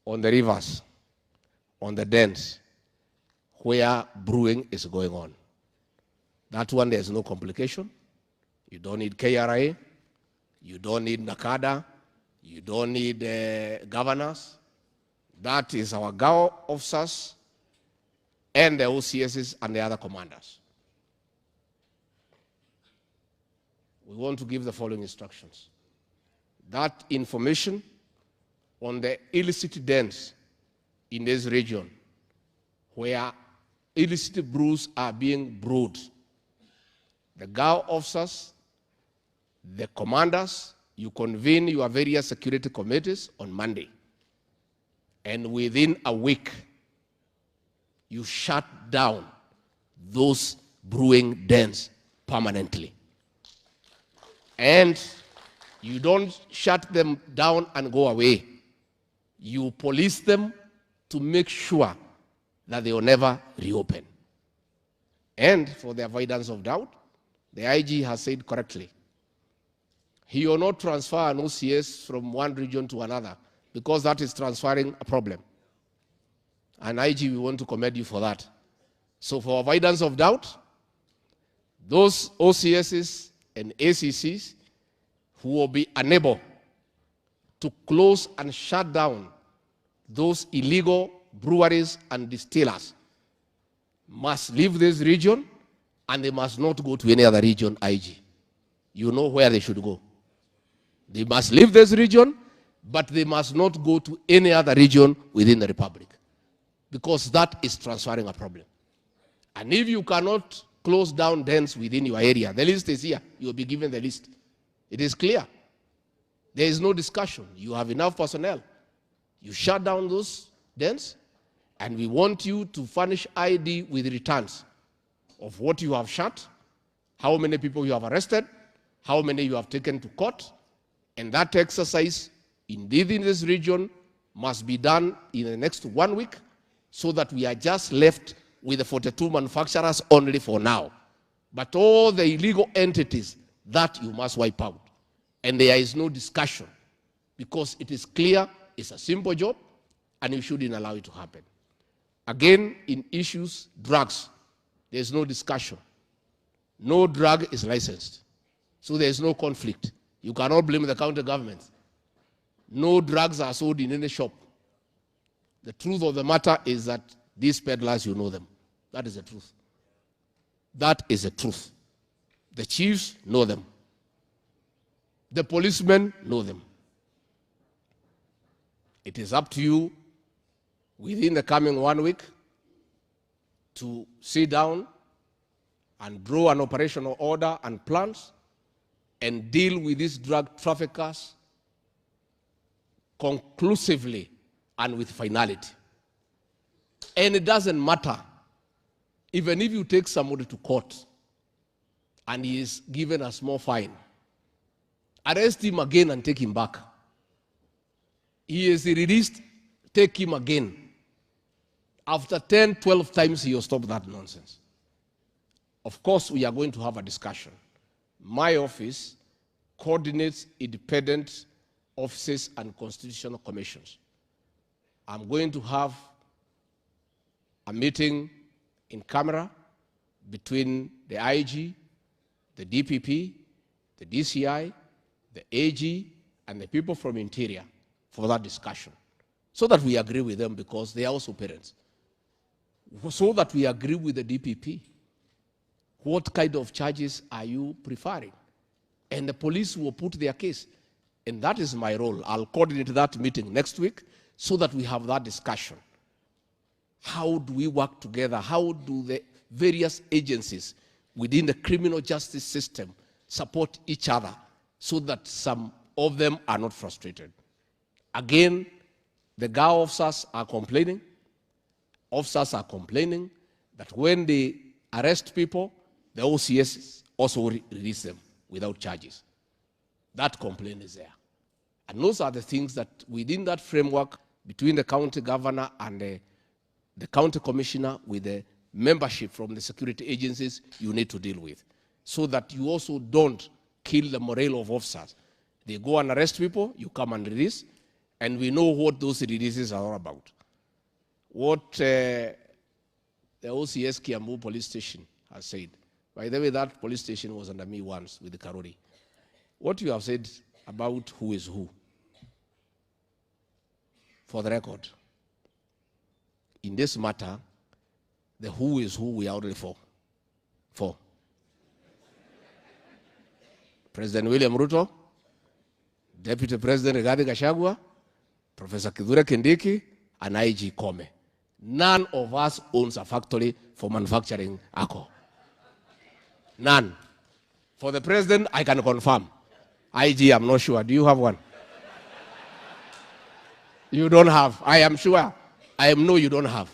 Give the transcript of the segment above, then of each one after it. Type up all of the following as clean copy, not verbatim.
on the rivers, on the dens, where brewing is going on. That one, there's no complication. You don't need KRA, you don't need NACADA, you don't need governors. That is our GAO officers and the OCSs and the other commanders. We want to give the following instructions. That information on the illicit dens in this region where illicit brews are being brewed, the GAO officers, the commanders, you convene your various security committees on Monday. And within a week, you shut down those brewing dens permanently. And you don't shut them down and go away. You police them to make sure that they will never reopen. And for the avoidance of doubt, the IG has said correctly, he will not transfer an OCS from one region to another because that is transferring a problem. And IG, we want to commend you for that. So for avoidance of doubt, those OCSs and ACCs who will be unable to close and shut down those illegal breweries and distillers must leave this region, and they must not go to any other region, IG. You know where they should go. They must leave this region, but they must not go to any other region within the Republic, because that is transferring a problem. And if you cannot close down dens within your area, the list is here. You will be given the list. It is clear. There is no discussion. You have enough personnel. You shut down those dens, and we want you to furnish ID with returns of what you have shut, how many people you have arrested, how many you have taken to court, and that exercise indeed in this region must be done in the next 1 week so that we are just left with the 42 manufacturers only for now. But all the illegal entities, that you must wipe out. And there is no discussion because it is clear it's a simple job and you shouldn't allow it to happen. Again, in issues, drugs, there's no discussion. No drug is licensed. So there's no conflict. You cannot blame the county government. No drugs are sold in any shop. The truth of the matter is that these peddlers, you know them. That is the truth. That is the truth. The chiefs know them. The policemen know them. It is up to you within the coming 1 week to sit down and draw an operational order and plans and deal with these drug traffickers conclusively and with finality. And it doesn't matter, even if you take somebody to court and he is given a small fine, arrest him again and take him back. He is released, take him again. After 10, 12 times, he will stop that nonsense. Of course, we are going to have a discussion. My office coordinates independent offices and constitutional commissions. I'm going to have a meeting in camera between the IG, the DPP, the DCI, the AG, and the people from Interior for that discussion, so that we agree with them because they are also parents. So that we agree with the DPP. What kind of charges are you preferring? And the police will put their case. And that is my role. I'll coordinate that meeting next week so that we have that discussion. How do we work together? How do the various agencies within the criminal justice system support each other so that some of them are not frustrated? Again, the GAO officers are complaining. Officers are complaining that when they arrest people, the OCS also release them without charges. That complaint is there. And those are the things that within that framework between the county governor and the county commissioner with the membership from the security agencies you need to deal with, so that you also don't kill the morale of officers. They go and arrest people, you come and release, And we know what those releases are all about. What the OCS Kiambu police station has said. By the way, that police station was under me once with the Karori. What you have said about who is who, for the record, in this matter, the who is who we are already for. President William Ruto, Deputy President Gachagua, Professor Kithure Kindiki, and IG Kome. None of us owns a factory for manufacturing alcohol. None. For the president, I can confirm. IG, I'm not sure. Do you have one? You don't have. I am sure. I know you don't have.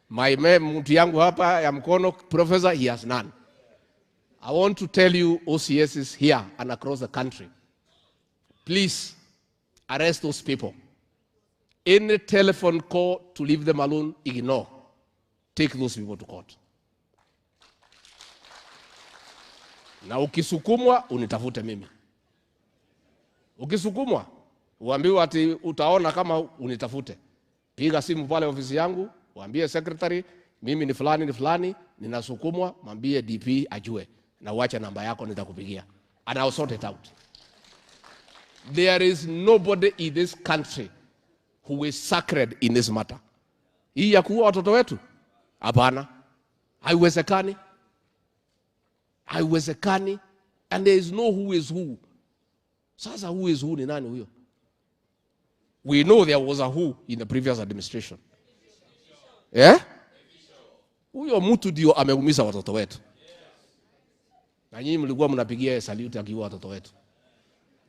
My mtu yangu hapa ya mkono, professor, he has none. I want to tell you, OCS is here and across the country. Please arrest those people. Any telephone call to leave them alone, ignore. Take those people to court. Na ukisukumwa, unitafute mimi. Ukisukumwa, uambiwe ati utaona kama unitafute. Piga simu pale ofisi yangu, uambie secretary, mimi ni fulani, ninasukumwa, mwambie DP ajue. Na uache namba yako nitakupigia. And I'll sort it out. There is nobody in this country who is sacred in this matter. Hii ya kuua watoto wetu? Hapana. Haiwezekani. Haiwezekani. And there is no who is who. Sasa who is who ni nani huyo? We know there was a who in the previous administration. Yeah? Huyo mtu ndio ameumiza watoto wetu. Na nyinyi mlikuwa mnapigia salute akiua watoto wetu.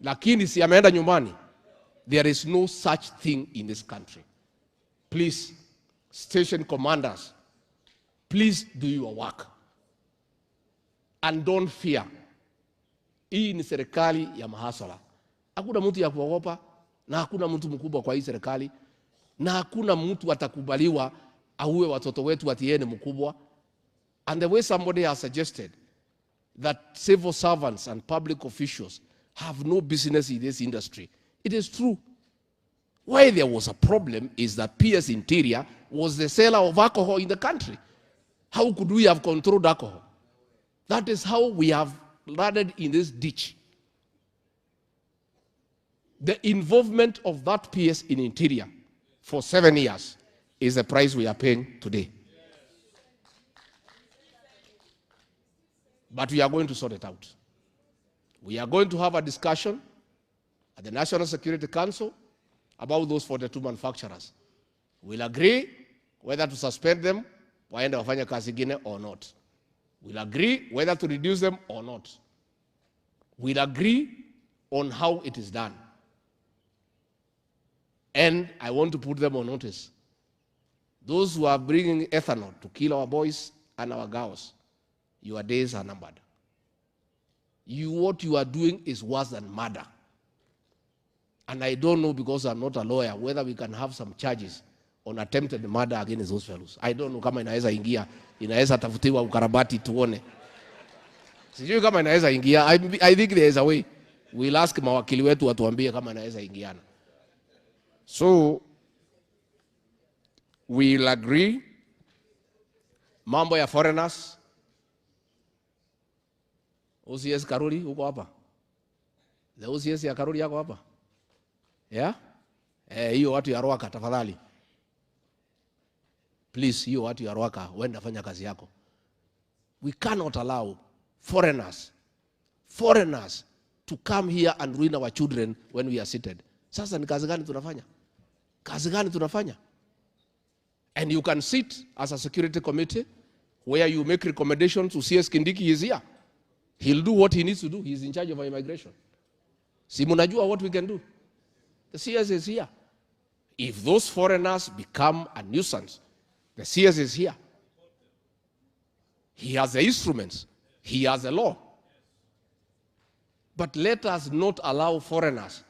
Lakini si ameenda nyumbani. There is no such thing in this country. Please, station commanders, please do your work. And don't fear. Hii ni serikali ya mahasala. Hakuna mtu ya kuogopa, na hakuna mtu mkubwa kwa hii serikali, na hakuna mtu atakubaliwa auwe watoto wetu ati yeye ni mkubwa. And the way somebody has suggested that civil servants and public officials have no business in this industry, it is true. Why there was a problem is that PS Interior was the seller of alcohol in the country. How could we have controlled alcohol? That is how we have landed in this ditch. The involvement of that PS in Interior for 7 years is the price we are paying today. But we are going to sort it out. We are going to have a discussion at the National Security Council about those 42 manufacturers. We'll agree whether to suspend them, waende wafanye kazi ingine or not. We'll agree whether to reduce them or not. We'll agree on how it is done. And I want to put them on notice. Those who are bringing ethanol to kill our boys and our girls, your days are numbered. What you are doing is worse than murder. And I don't know, because I'm not a lawyer, whether we can have some charges on attempted murder against those fellows. I don't know kama inaweza ingia, inaweza tafutiwa ukarabati tuone. Sijui kama inaweza ingia. I think there is a way. We'll ask mawakili wetu watuambie kama inaweza ingiana. So, we'll agree. Mambo ya foreigners. OCS Karuri, uko hapa? The OCS ya Karuri yako hapa? Yeah? Hiyo watu ya Rwaka tafadhali. Please, hiyo watu ya Rwaka, wenda fanya kazi yako. We cannot allow foreigners to come here and ruin our children when we are seated. Sasa ni kazi gani tunafanya? Kazi gani tunafanya? And you can sit as a security committee where you make recommendations to CS Kindiki is here. He'll do what he needs to do. He's in charge of immigration. Si munajua what we can do. The CS is here. If those foreigners become a nuisance, the CS is here. He has the instruments. He has the law. But let us not allow foreigners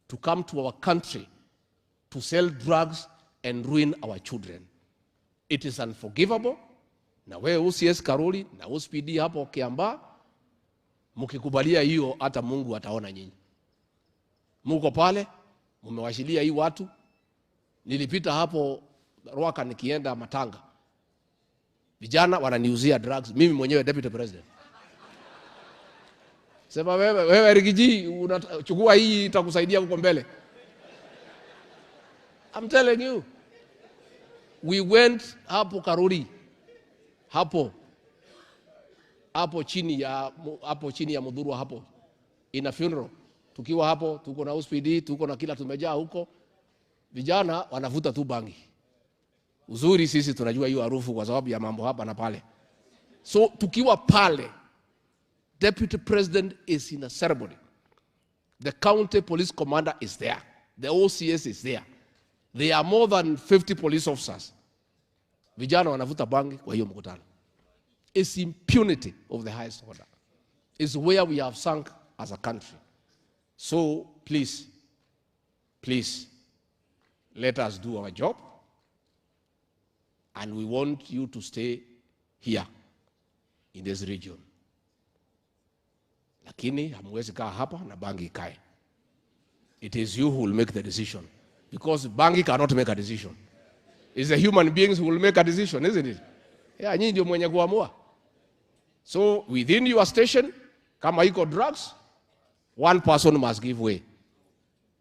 to come to our country to sell drugs and ruin our children. It is unforgivable. Na wewe OCS Karoli na OSPD hapo Kiambaa, mkikubalia hiyo hata Mungu ataona nyinyi. Muko pale, Mmewashilia hii watu. Nilipita hapo Rwaka nikienda Matanga. Vijana wananiuzia drugs, mimi mwenyewe deputy president. Sema wewe Rigiji unachukua hii itakusaidia huko mbele. I'm telling you. We went hapo Karuri. Hapo chini ya Mudhurwa hapo. In a funeral. Tukiwa hapo, tuko na OSPD, tuko na kila tumejaa huko. Vijana wanavuta tu bangi. Uzuri sisi tunajua hiyo harufu kwa sababu ya mambo hapa na pale. So tukiwa pale, Deputy President is in a ceremony. The county police commander is there. The OCS is there. There are more than 50 police officers. Vijana wanavuta bangi kwa hiyo mkutano. It's impunity of the highest order. It's where we have sunk as a country. So please, let us do our job. And we want you to stay here in this region. Lakini hamwezi kaa hapa na bangi ikae. It is you who will make the decision. Because bangi cannot make a decision. It's the human beings who will make a decision, isn't it? Yeah, nyinyi ndio mwenye kuamua. So within your station, kama iko drugs, one person must give way.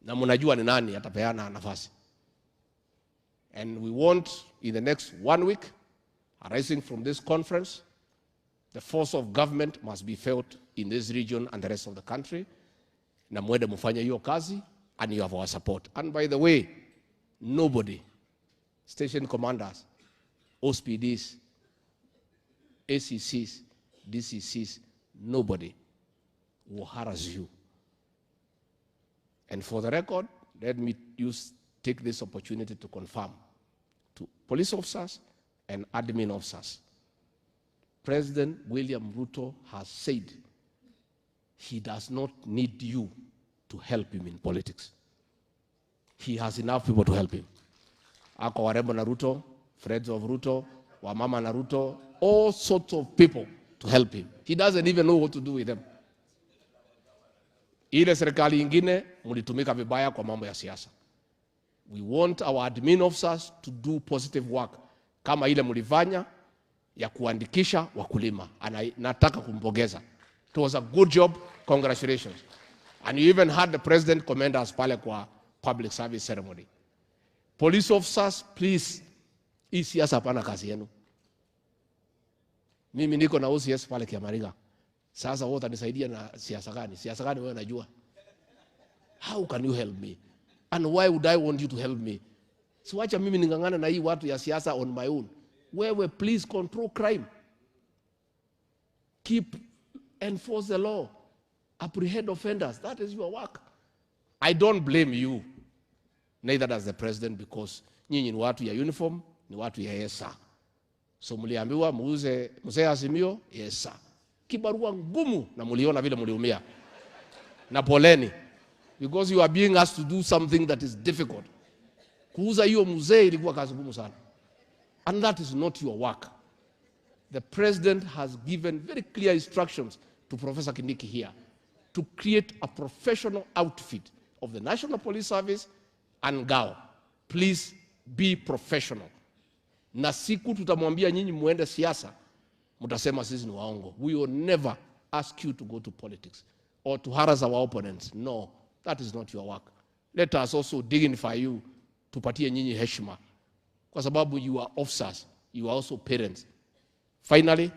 Na mnajua ni nani atapeana nafasi. And we want, in the next 1 week, arising from this conference, the force of government must be felt in this region and the rest of the country. Na mwende mufanye hiyo kazi, and you have our support. And by the way, nobody, station commanders, OSPDs, ACCs, DCCs, nobody will harass you. And for the record, let me take this opportunity to confirm to police officers and admin officers. President William Ruto has said he does not need you to help him in politics. He has enough people to help him. Ako warembo na Ruto, friends of Ruto, wamama na Ruto, all sorts of people to help him. He doesn't even know what to do with them. Ile serikali ingine mulitumika vibaya kwa mambo ya siasa. We want our admin officers to do positive work kama ile mulifanya ya kuandikisha wakulima. Nataka kumpongeza. It was a good job. Congratulations. And you even had the president commend us pale kwa public service ceremony. Police officers, please, hii siasa hapana kazi yenu. Mimi niko na OCS pale Kiamariga. Sasa wewe utanisaidia na siasa gani? Siasa gani wewe unajua? How can you help me? And why would I want you to help me? So wacha mimi ningangana na hii watu ya siasa on my own. Wewe please control crime. Enforce the law. Apprehend offenders. That is your work. I don't blame you. Neither does the president, because nyinyi ni watu ya uniform, ni watu ya yesa. So mliambiwa muuze mzee Azimio, yesa. Kibarua ngumu na muliona vile muliumia. Na poleni. Because you are being asked to do something that is difficult. Kuuza hiyo mzee ilikuwa kazi ngumu sana. And that is not your work. The president has given very clear instructions to Professor Kindiki here to create a professional outfit of the National Police Service and GAO. Please be professional. Na siku tutamwambia nyinyi muende siasa, mutasema sisi ni waongo. We will never ask you to go to politics or to harass our opponents. No, that is not your work. Let us also dignify you, tupatie nyinyi heshima. Kwa sababu you are officers, you are also parents. Finally,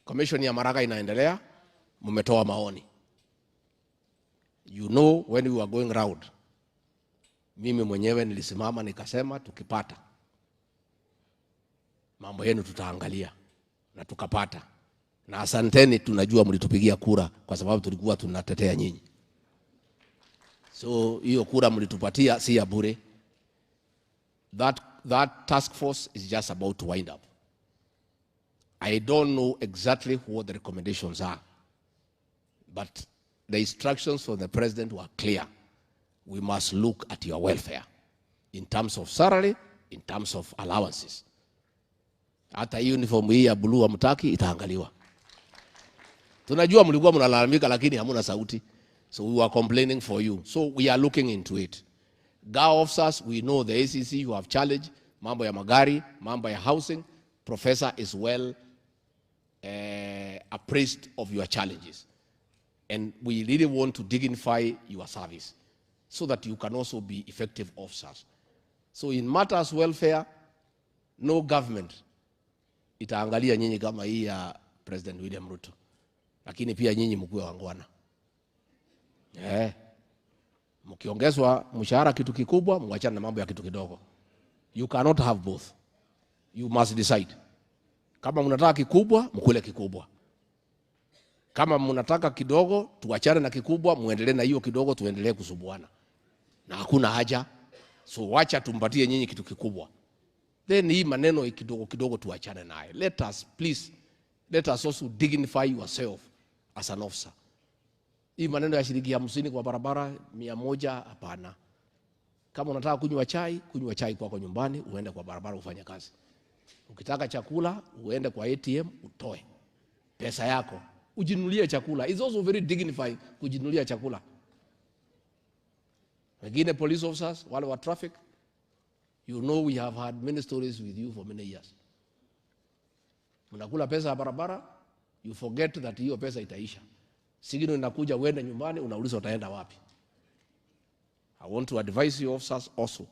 commission ya Maraga inaendelea, mumetoa maoni. You know, when we were going round, mimi mwenyewe nilisimama nikasema tukipata mambo yenu tutaangalia, na tukapata. Na asanteni, tunajua mlitupigia kura kwa sababu tulikuwa tunatetea nyinyi. So hiyo kura mlitupatia si ya bure. That task force is just about to wind up. I don't know exactly what the recommendations are, but the instructions from the president were clear. We must look at your welfare in terms of salary, in terms of allowances. Hata uniform hii ya blue amtaki itaangaliwa. Tunajua mlikuwa mnalalamika lakini hamuna sauti. So we were complaining for you. So we are looking into it. GA officers, we know the ACC, you have challenged, mambo ya magari, mambo ya housing. Professor is well appraised of your challenges. And we really want to dignify your service so that you can also be effective officers. So in matters welfare, no government itaangalia nyinyi kama hii ya President William Ruto. Lakini pia nyinyi mkuwe wangwana. Mkiongezwa mshahara kitu kikubwa, mwachane na mambo ya kitu kidogo. You cannot have both. You must decide. Kama mnataka kikubwa, mkule kikubwa. Kama mnataka kidogo, tuachane na kikubwa, muendelee na hiyo kidogo, tuendelee kusubuana. Na hakuna haja. So wacha tumpatie nyinyi kitu kikubwa. Then hii maneno kidogo kidogo tuachane naye. Let us please, let us also dignify yourself as an officer. Hii maneno ya shilingi 50 kwa barabara 100 hapana. Kama unataka kunywa chai kwako nyumbani, uende kwa barabara ufanye kazi. Ukitaka chakula, uende kwa ATM utoe pesa yako, ujinunulie chakula. It's also very dignified kujinunulia chakula. Wengine police officers, wale wa traffic, you know we have had many stories with you for many years. Mnakula pesa ya barabara, you forget that hiyo pesa itaisha. Sigino inakuja uende nyumbani, unauliza utaenda wapi. I want to advise you officers also,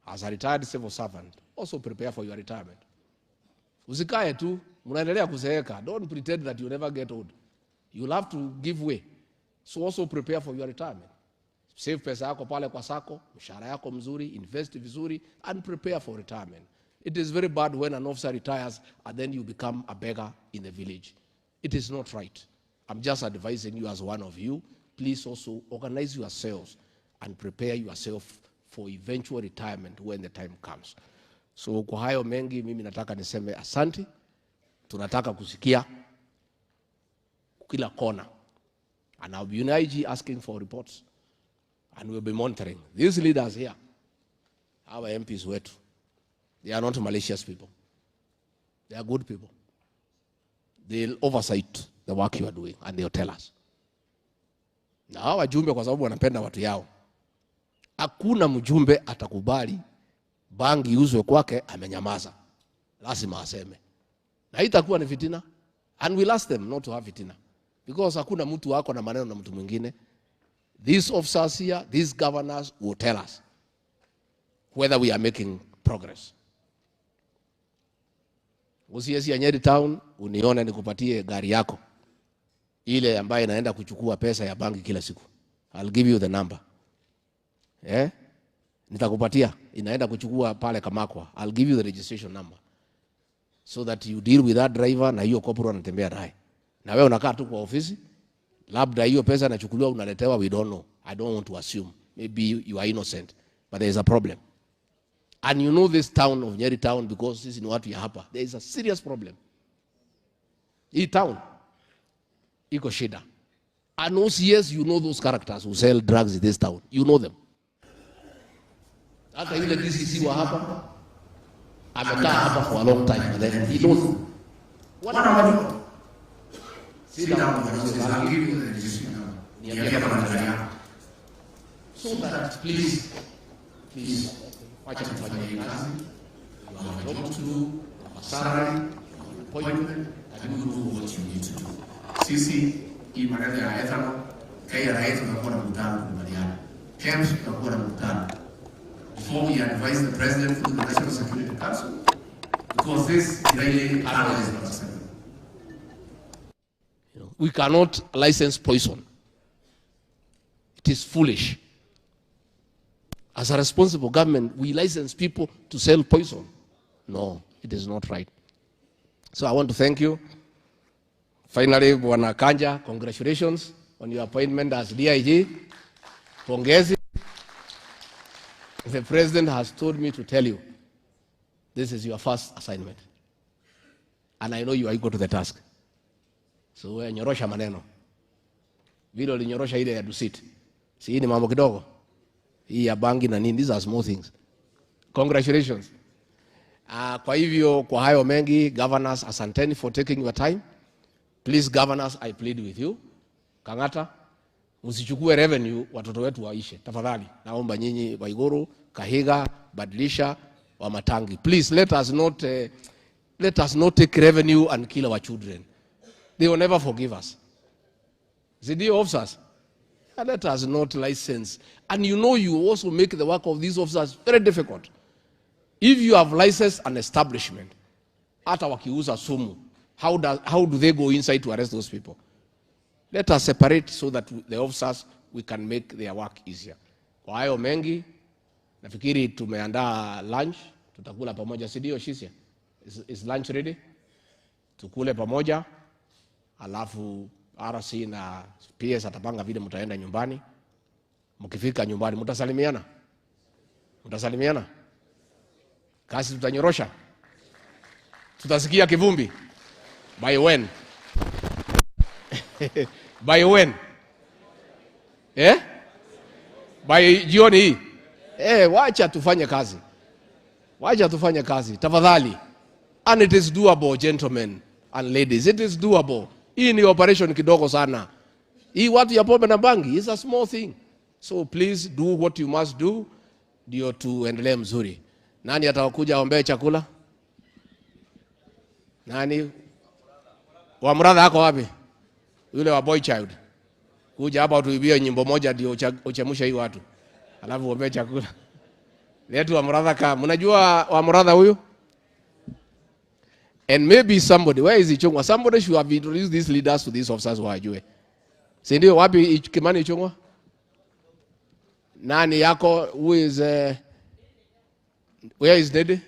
as a retired civil servant, also prepare for your retirement. Usikae tu, mnaendelea kuzeeka. Don't pretend that you never get old. You'll have to give way. So also prepare for your retirement. Save pesa yako pale kwa sako, mshahara yako mzuri, invest vizuri, and prepare for retirement. It is very bad when an officer retires and then you become a beggar in the village. It is not right. I'm just advising you as one of you. Please also organize yourselves and prepare yourself for eventual retirement when the time comes. So kwa hayo mengi mimi nataka niseme asante. Tunataka kusikia kila kona. And I'll be in IG asking for reports. And we'll be monitoring. These leaders here, our MPs wetu, they are not malicious people. They are good people. They'll oversight the work you are doing and they'll tell us. Na hawa wajumbe kwa sababu wanapenda watu yao. Hakuna mjumbe atakubali bangi iuzwe kwake amenyamaza. Lazima aseme. Na itakuwa ni fitina. And we'll ask them not to have fitina. Because hakuna mtu wako na maneno na mtu mwingine. These officers here, these governors will tell us whether we are making progress. Usiesi ya Nyeri town, unione nikupatie gari yako. Ile ambaye inaenda kuchukua pesa ya banki kila siku. I'll give you the number. Nitakupatia, inaenda kuchukua pale Kamakwa. I'll give you the registration number. So that you deal with that driver na hiyo kopro anatembea naye. Na wewe unakaa tu kwa ofisi, labda hiyo pesa inachukuliwa unaletewa, we don't know. I don't want to assume. Maybe you are innocent, but there is a problem. And you know this town of Nyeri town because this is what we hapa. There is a serious problem. Hii town iko shida. And OCS, you know those characters who sell drugs in this town. You know them. Hata yule DCC wa hapa amekaa hapa for a long time and then he knows what are you. Sit down, I'll give you the registration number. So that please, wacha tufanye hii kazi. You have a job to do, you have a salary, you have an appointment, and you do what you need to do. Sisi, hii maneno ya ethanol, kaya raia tunakuwa na mkutano kubaliana. KEMS tunakuwa na mkutano. Before we advise the President through the National Security Council, because this really otherwise is not acceptable. We cannot license poison. It is foolish. As a responsible government, we license people to sell poison. No, it is not right. So I want to thank you. Finally, Bwana Kanja, congratulations on your appointment as DIG. Pongezi. The President has told me to tell you, this is your first assignment. And I know you are equal to the task. So nyorosha maneno. Vile ulinyorosha ile ya Dusit. Si hii ni mambo kidogo. Hii ya bangi na nini, these are small things. Congratulations. Kwa hivyo kwa hayo mengi, governors, asanteni for taking your time. Please governors, I plead with you. Kangata, Msichukue revenue watoto wetu waishe. Tafadhali naomba nyinyi Waiguru, Kahiga, Badilisha, Wamatangi. Please let us not take revenue and kill our children. They will never forgive us. The officers, let us not license. And you know you also make the work of these officers very difficult. If you have licensed an establishment, hata wakiuza sumu, how do they go inside to arrest those people? Let us separate so that the officers, we can make their work easier. Kwa hayo mengi, nafikiri tumeandaa lunch, tutakula pamoja, si ndio Shisia? Is lunch ready? Tukule pamoja, alafu RC na PS atapanga vile mtaenda nyumbani. Mkifika nyumbani, mtasalimiana? Mtasalimiana? Kasi tutanyorosha? Tutasikia kivumbi? By when? By when? By jioni hii? Wacha tufanye kazi. Wacha tufanye kazi. Tafadhali. And it is doable, gentlemen and ladies. It is doable. Hii ni operation kidogo sana. Hii watu ya pombe na bangi is a small thing. So please do what you must do ndio tuendelee mzuri. Nani atakuja aombe chakula? Nani? Wa mradha yako wapi? Yule wa boy child. Kuja hapa tuibie nyimbo moja ndio uchemusha hii watu. Alafu uombe chakula. Letu wa mradha kama. Mnajua wa mradha huyu? And maybe somebody, where is Ichungwa? Somebody should have introduced these leaders to these officers wajue. Si ndio wapi Kimani Ichungwa? Nani yako who is where is Dede?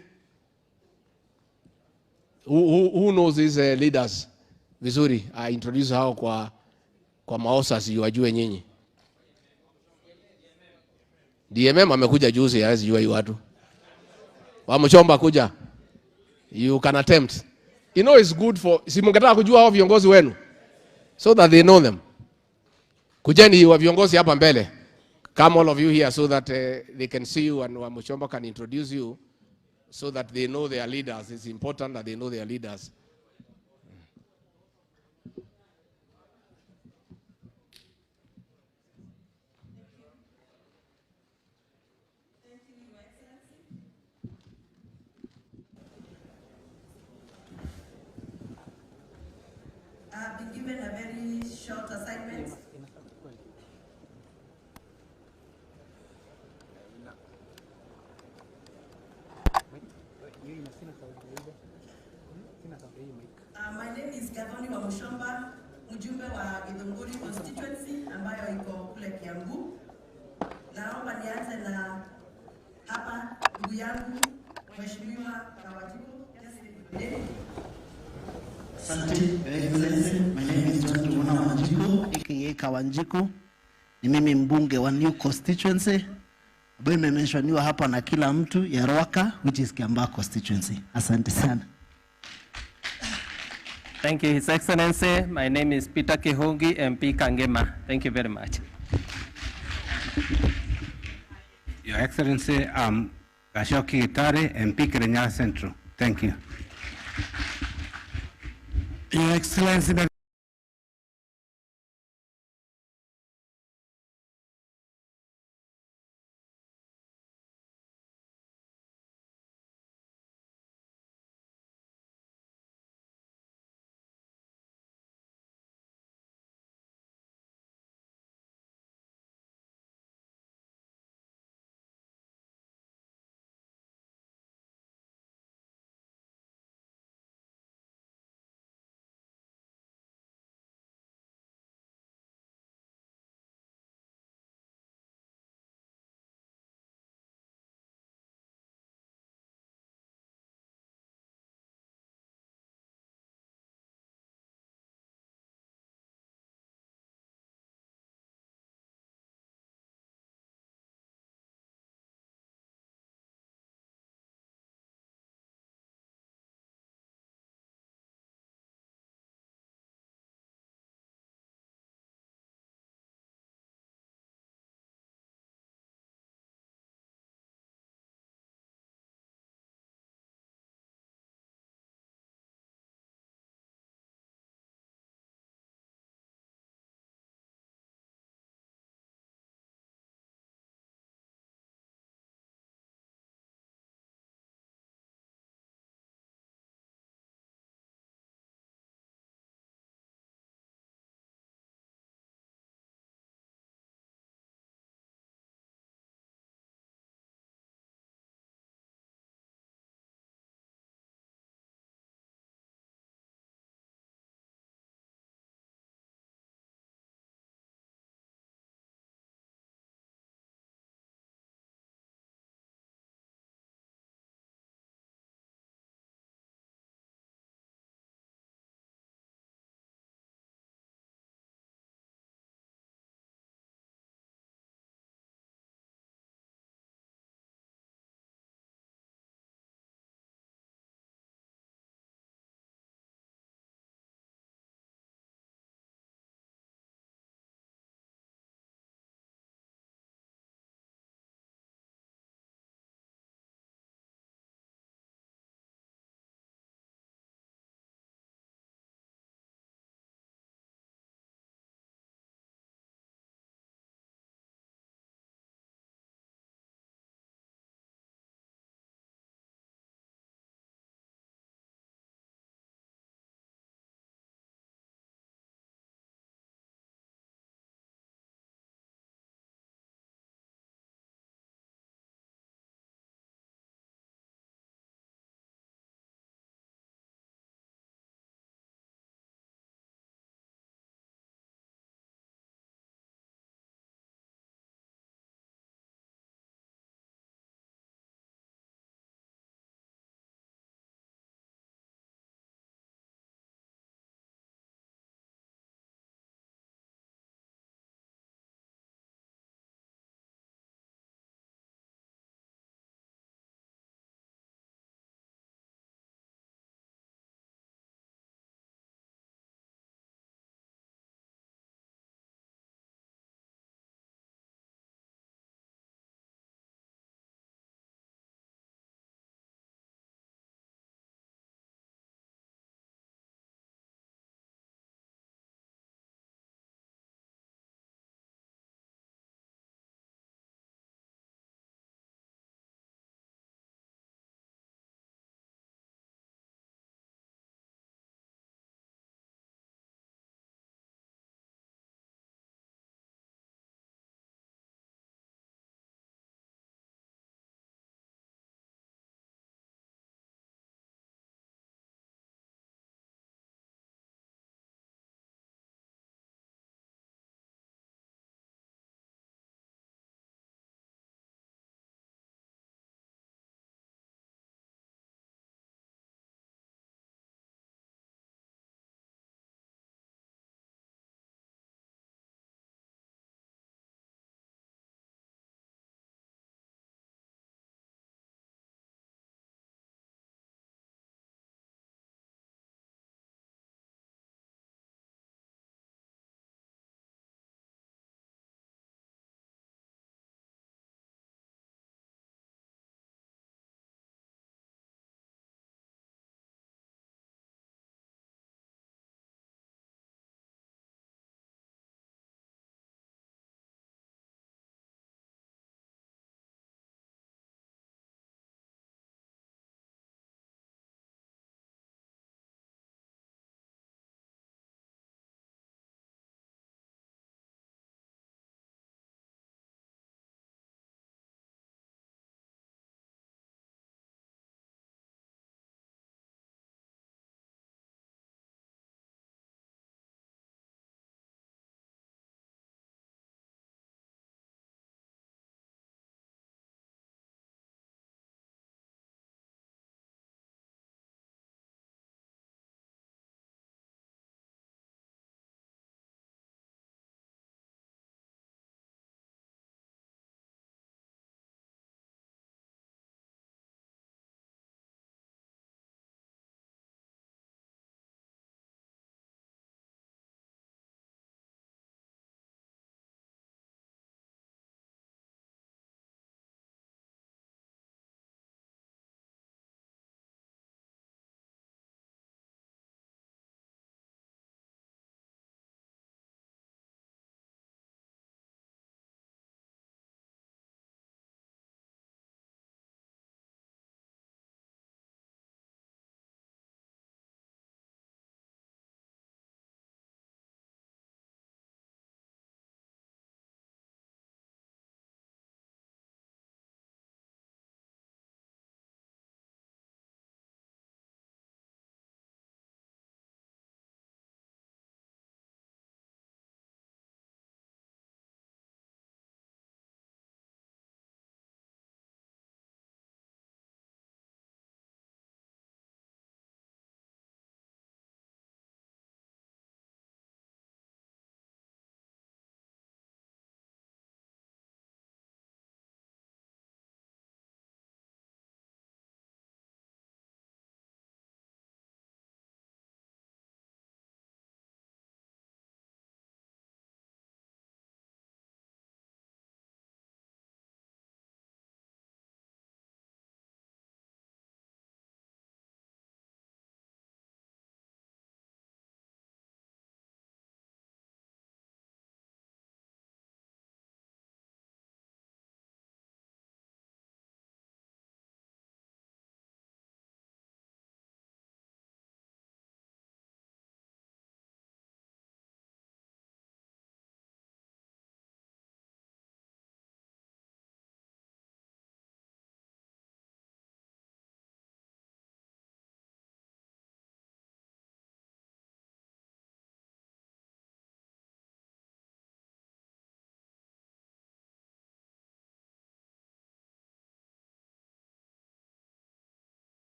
Who knows these leaders vizuri? I introduce hao kwa maofficers wajue nyinyi. DMM amekuja juzi, hawezi jua hii watu. Wamchomba kuja. You can attempt. You know it's good for, si mngetaka kujua hao viongozi wenu so that they know them. Kujeni wa viongozi hapa mbele. Come all of you here so that they can see you and Wamuchomba can introduce you so that they know their leaders. It's important that they know their leaders. I've been given a very short assignment. My name is Gavoni wa Mushomba, mjumbe wa Githunguri constituency ambayo iko kule Kiambu. Naomba nianze na hapa ndugu yangu Mheshimiwa Kawajiko. Asante, Excellency. My name is John Wanjiko, aka Kawanjiko. Ni mimi mbunge wa new constituency ambayo imementioniwa hapa na kila mtu ya Roaka, which is Kiambaa constituency. Asante sana. Thank you, His Excellency. My name is Peter Kihongi, MP Kangema. Thank you very much. Your Excellency, Gachagua Gitare, MP Kirinyaga Central. Thank you. Your Excellency.